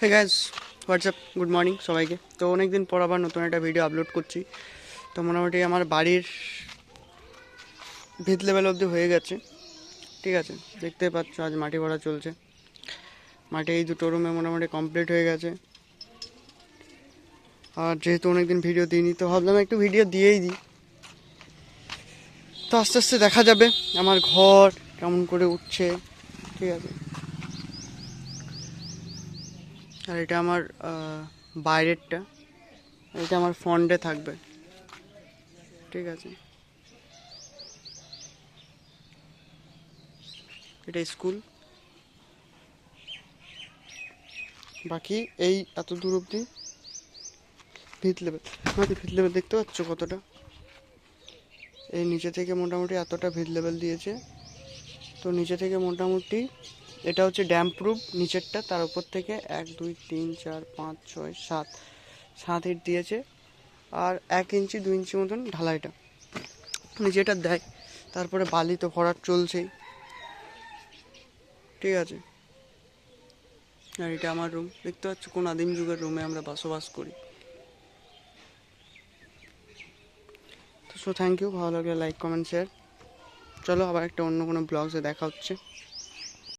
হে guys, WhatsApp, good morning সবাইকে। তো অনেক দিন পর আবার নতুন একটা ভিডিও আপলোড করছি। তো মোটামুটি আমার বাড়ির ভিত লেভেল অবধি হয়ে গেছে, ঠিক আছে। দেখতে পাচ্ছ আজ মাটি ভরা চলছে। মাটি এই দুটো রুমে মোটামুটি কমপ্লিট হয়ে গেছে। আর যেহেতু অনেকদিন ভিডিও দিইনি, তো ভাবলাম একটু ভিডিও দিয়েই দিই। তো আস্তে আস্তে দেখা যাবে আমার ঘর কেমন করে উঠছে, ঠিক আছে। আর এটা আমার বাইরেরটা, এটা আমার ফ্রন্টে থাকবে, ঠিক আছে। এটা স্কুল। বাকি এই এত দূর অবধি ভিত লেভেল। আমাদের ভিত লেভেল দেখতে পাচ্ছ কতটা? এই নিচে থেকে মোটামুটি এতটা ভিত লেভেল দিয়েছে। তো নিচে থেকে মোটামুটি এটা হচ্ছে ড্যাম প্রুফ নিচেরটা, তার উপর থেকে 1 2 3 4 5 6 7 ইট দিয়েছে। আর 1 ইঞ্চি 2 ইঞ্চি মতন ঢালাইটা নিচেটা দেয়। তারপরে বালি তো ভরাট চলছেই, ঠিক আছে। আর এটা আমার রুম, দেখতে পাচ্ছ কোন আদিম যুগের রুমে আমরা বসবাস করি। তো থ্যাংক ইউ, ভালো লাগলে লাইক কমেন্ট শেয়ার। চলো আবার একটা অন্য কোনো ব্লগসে দেখা হচ্ছে।